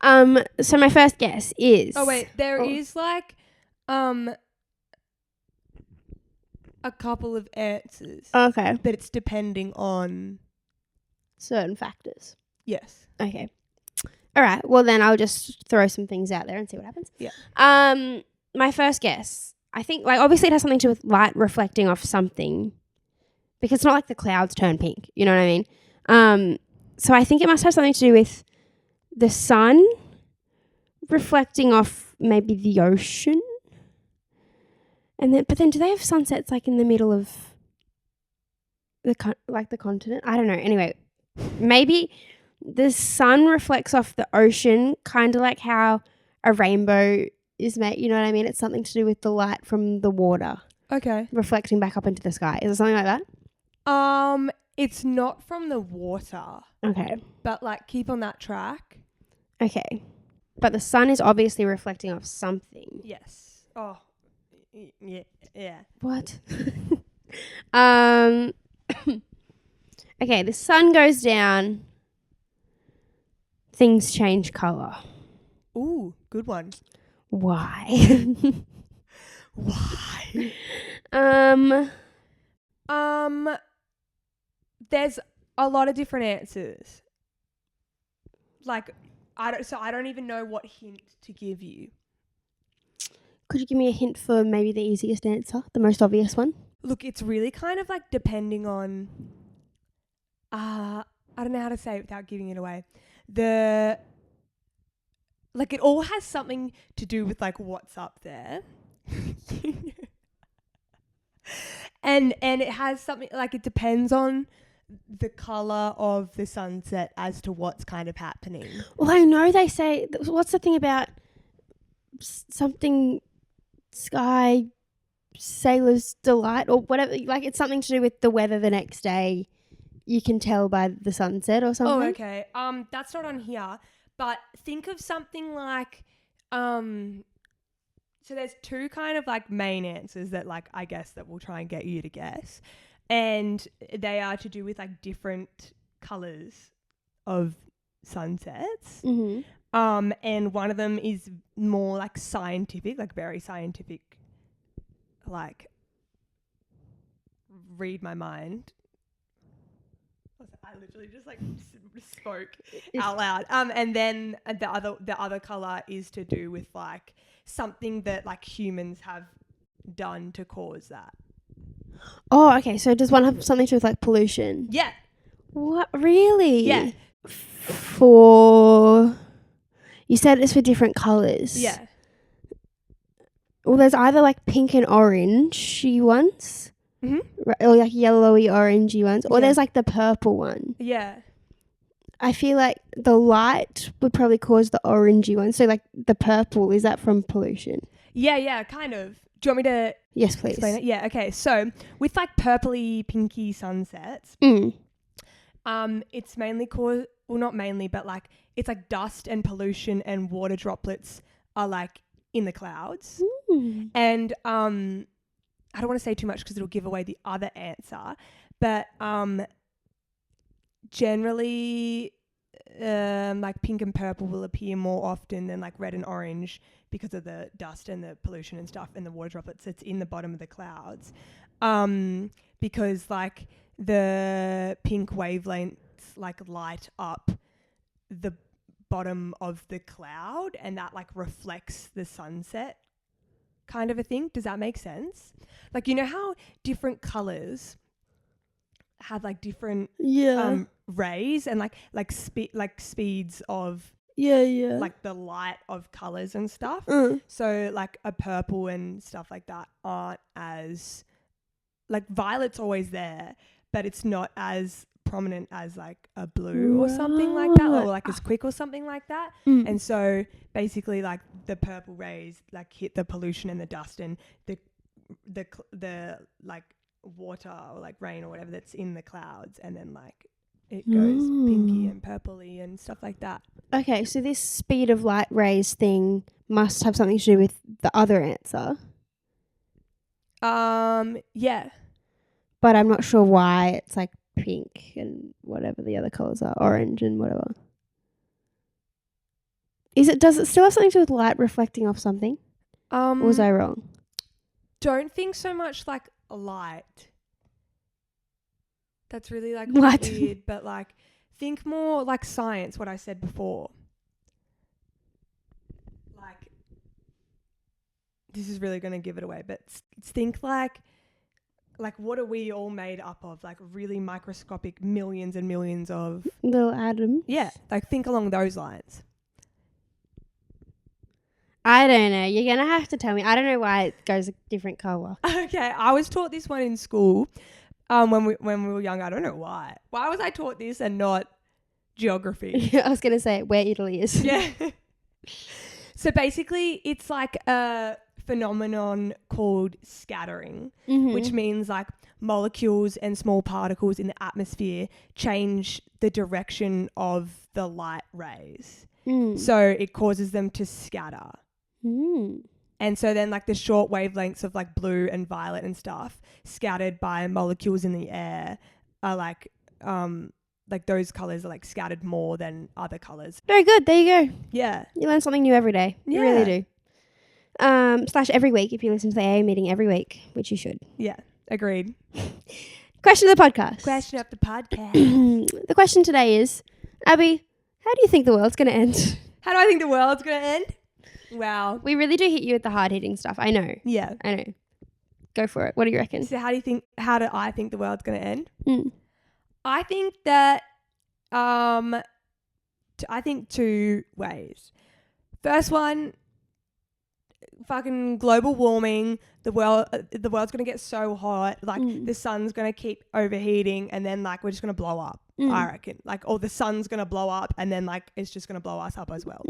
So my first guess is... Oh, wait. There is like a couple of answers. Okay. But it's depending on... certain factors. Yes. Okay. All right. Well, then I'll just throw some things out there and see what happens. Yeah. My first guess, I think, like, obviously it has something to do with light reflecting off something, because it's not like the clouds turn pink. You know what I mean? So I think it must have something to do with the sun reflecting off maybe the ocean. But then do they have sunsets like in the middle of the continent? I don't know. Anyway, maybe the sun reflects off the ocean, kind of like how a rainbow is made. You know what I mean? It's something to do with the light from the water Okay. reflecting back up into the sky. Is it something like that? It's not from the water. Okay. But like keep on that track. Okay. But the sun is obviously reflecting off something. Yes. Oh. Yeah. Yeah. What? Okay, the sun goes down. Things change colour. Ooh, good one. Why? Why? There's a lot of different answers. Like, I don't even know what hint to give you. Could you give me a hint for maybe the easiest answer, the most obvious one? Look, it's really kind of like depending on, I don't know how to say it without giving it away. Like it all has something to do with like what's up there. and it has something like it depends on the color of the sunset as to what's kind of happening. Well, I know they say, what's the thing about something sky sailor's delight or whatever, like it's something to do with the weather the next day. You can tell by the sunset or something. Oh, okay. That's not on here, but think of something like, so there's two kind of like main answers that like I guess that we'll try and get you to guess, and they are to do with like different colors of sunsets. Mm-hmm. And one of them is more like scientific, like very scientific, like read my mind. I literally just like spoke out loud. And then the other color is to do with like something that like humans have done to cause that. Oh, okay. So does one have something to do with like pollution? Yeah. What? Really? Yeah. You said it's for different colours. Yeah. Well, there's either like pink and orangey ones, or like yellowy orangey ones, or there's like the purple one. Yeah. I feel like the light would probably cause the orangey one. So like the purple, is that from pollution? Yeah, kind of. Do you want me to Yes, please. explain it? Yeah, okay. So with like purpley, pinky sunsets, it's mainly caused, well, not mainly, but like it's like dust and pollution and water droplets are like in the clouds. And I don't want to say too much because it'll give away the other answer, but generally like pink and purple will appear more often than like red and orange because of the dust and the pollution and stuff and the water droplets that's in the bottom of the clouds, because like the pink wavelengths like light up the bottom of the cloud and that like reflects the sunset kind of a thing. Does that make sense? Like, you know how different colors have like different rays and like speeds of like the light of colors and stuff. So like a purple and stuff like that aren't as like violet's always there, but it's not as prominent as like a blue or something like that, or like as quick or something like that. And so basically like the purple rays like hit the pollution and the dust and the like water or like rain or whatever that's in the clouds, and then like it goes pinky and purpley and stuff like that. Okay, so this speed of light rays thing must have something to do with the other answer. Yeah. But I'm not sure why it's like pink and whatever the other colours are, orange and whatever. Does it still have something to do with light reflecting off something? Or was I wrong? Don't think so much like light. That's really like What? weird, but like think more like science, what I said before. Like this is really going to give it away, but think like what are we all made up of? Like really microscopic millions and millions of Little atoms. Yeah, like think along those lines. I don't know. You're going to have to tell me. I don't know why it goes a different colour. Okay, I was taught this one in school when we were young. I don't know why. Why was I taught this and not geography? I was going to say where Italy is. Yeah. So basically, it's like a phenomenon called scattering, which means like molecules and small particles in the atmosphere change the direction of the light rays. So it causes them to scatter. And so then like the short wavelengths of like blue and violet and stuff scattered by molecules in the air are like those colours are like scattered more than other colours. Very good. There you go. Yeah. You learn something new every day. You really do. / every week if you listen to the AA meeting every week, which you should. Yeah. Agreed. Question of the podcast. Question of the podcast. The question today is, Abby, how do you think the world's going to end? How do I think the world's going to end? Wow. We really do hit you with the hard-hitting stuff. I know. Yeah. I know. Go for it. What do you reckon? So how do I think the world's going to end? I think that I think two ways. First one, fucking global warming. The world's going to get so hot. Like the sun's going to keep overheating and then like we're just going to blow up. I reckon. Like, or the sun's going to blow up and then like it's just going to blow us up as well.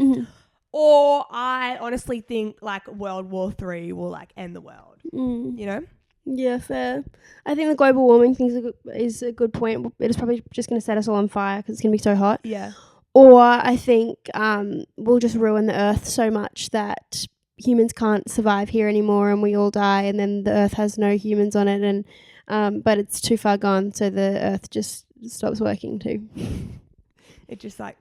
Or I honestly think like World War III will like end the world. You know? Yeah, fair. I think the global warming thing is a good point. It's probably just going to set us all on fire because it's going to be so hot. Yeah. Or I think we'll just ruin the earth so much that humans can't survive here anymore and we all die and then the earth has no humans on it and but it's too far gone so the earth just stops working too. It just like,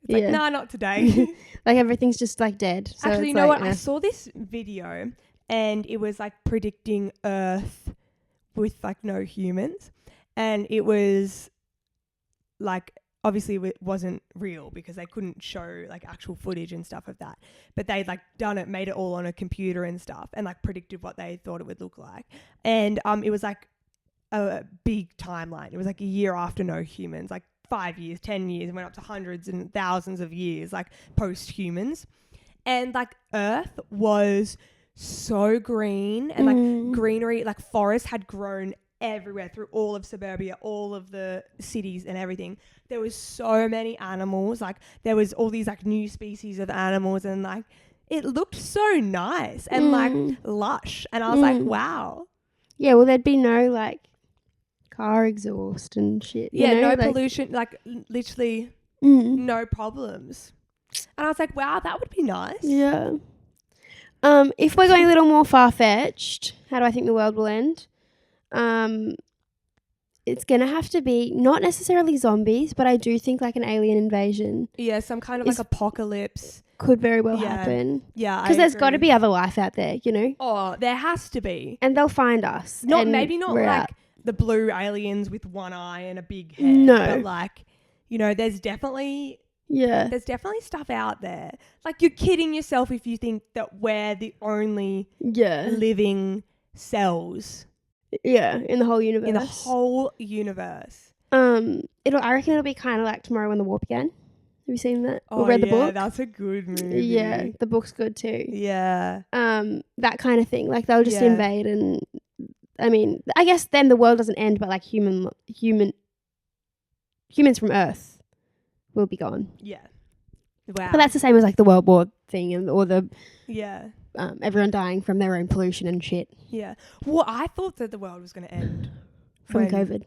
it's like, nah, not today. Like everything's just like dead. So actually, you know what? I saw this video and it was like predicting Earth with like no humans. And it was like, obviously it wasn't real because they couldn't show like actual footage and stuff of that. But they'd like done it, made it all on a computer and stuff and like predicted what they thought it would look like. And it was like a big timeline. It was like a year after no humans, like 5 years, 10 years, and went up to hundreds and thousands of years, like post-humans. And like Earth was so green and like greenery, like forests had grown everywhere through all of suburbia, all of the cities and everything. There was so many animals, like there was all these like new species of animals and like it looked so nice and like lush. And I was like, wow. Yeah, well there'd be no like car exhaust and shit. Yeah, you know? no pollution, like literally no problems. And I was like, wow, that would be nice. Yeah. If we're going a little more far-fetched, how do I think the world will end? It's going to have to be not necessarily zombies, but I do think like an alien invasion. Yeah, some kind of like apocalypse. Could very well happen. Yeah, because there's got to be other life out there, you know? Oh, there has to be. And they'll find us. Maybe not like out. The blue aliens with one eye and a big head. No. But like, you know, there's definitely stuff out there. Like you're kidding yourself if you think that we're the only living cells. Yeah, in the whole universe. In the whole universe. I reckon it'll be kind of like Tomorrow When the War Began. Have you seen that? Or read the book? That's a good movie. Yeah, the book's good too. Yeah. That kind of thing. Like they'll just invade and I mean, I guess then the world doesn't end, but like humans from Earth will be gone. Yeah. Wow. But that's the same as like the World War thing or the everyone dying from their own pollution and shit. Yeah. Well, I thought that the world was going to end from COVID.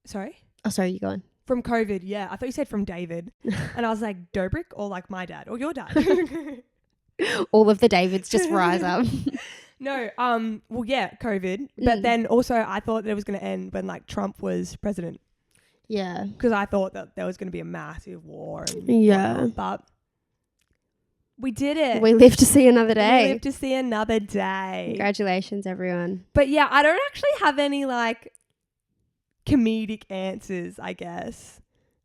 Sorry? Oh, sorry, you go on. From COVID, yeah. I thought you said from David. And I was like, Dobrik or like my dad or your dad? All of the Davids just rise up. No, well, yeah, COVID. But then also I thought that it was going to end when like Trump was president. Yeah. because I thought that there was going to be a massive war. And Yeah. whatnot, but we did it. We live to see another We day. live to see another day. Congratulations, everyone. But yeah, I don't actually have any like comedic answers, I guess.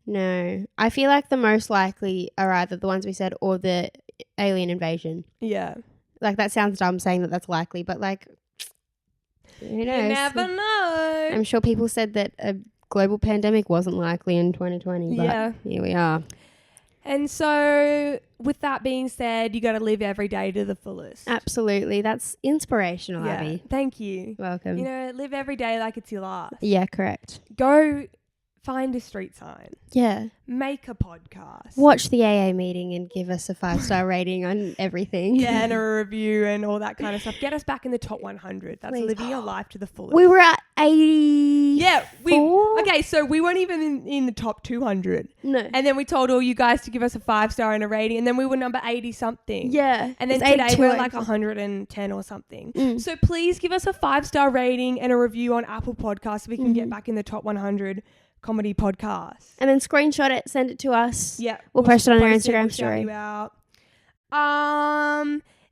No. I feel like the most likely are either the ones we said or the alien invasion. Yeah. Like, that sounds dumb saying that that's likely, but like, who knows? You never know. I'm sure people said that a global pandemic wasn't likely in 2020, but Yeah. here we are. And so, with that being said, you got to live every day to the fullest. Absolutely. That's inspirational, Yeah. Abby. Thank you. Welcome. You know, live every day like it's your last. Yeah, correct. Go find a street sign. Yeah. Make a podcast. Watch the AA meeting and give us a 5-star rating on everything. Yeah, and a review and all that kind of stuff. Get us back in the top 100. That's Please. living your life to the fullest. We were at 80. Yeah. Okay, so we weren't even in the top 200. No. And then we told all you guys to give us a 5-star and a rating. And then we were number 80 something. Yeah. And then It's today 82, we're like 110 or something. Mm. So please give us a 5-star rating and a review on Apple Podcasts so we can get back in the top 100 comedy podcasts. And then screenshot it, send it to us. Yeah. We'll post it on our post Instagram we'll shout story. you out.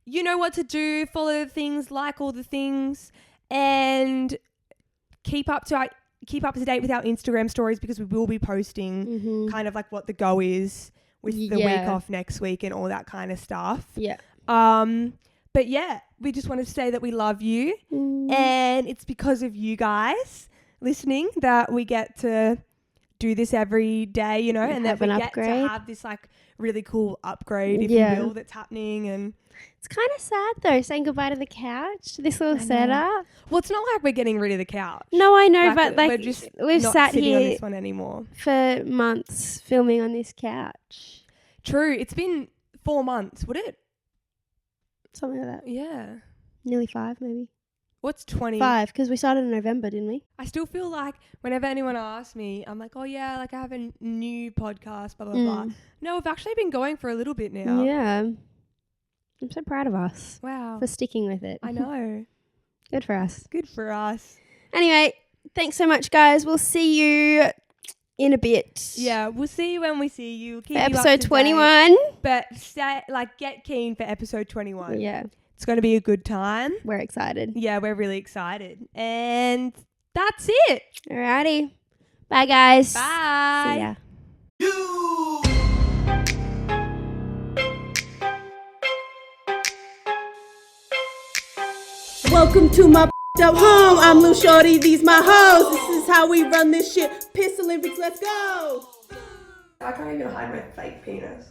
You know what to do. Follow the things, like all the things, and keep up to date with our Instagram stories because we will be posting kind of like what the go is with the week off next week and all that kind of stuff. Yeah. But yeah, we just wanted to say that we love you, and it's because of you guys listening that we get to do this every day, you know, and that we get to have this like really cool upgrade, if you will, that's happening. And it's kind of sad though, saying goodbye to the couch, to this little setup. Well, it's not like we're getting rid of the couch. No, I know, but we're like just we've not sat sitting on here this one anymore. for months filming on this couch. True, it's been 4 months, would it? Something like that. Yeah. Nearly 5 maybe. What's 20? 5, because we started in November, didn't we? I still feel like whenever anyone asks me, I'm like, oh yeah, like I have a new podcast, blah, blah, blah. No, we've actually been going for a little bit now. Yeah. I'm so proud of us Wow. for sticking with it. I know. Good for us. Good for us. Anyway, thanks so much, guys. We'll see you in a bit. Yeah, we'll see you when we see you. We'll keep For you up episode to 21. date, but get keen for episode 21. Yeah. It's going to be a good time. We're excited. Yeah, we're really excited. And that's it. Alrighty. Bye, guys. Bye. See ya. Welcome to my up home. I'm Lil Shorty, these my hoes. This is how we run this shit. Piss Olympics, let's go. I can't even hide my fake penis.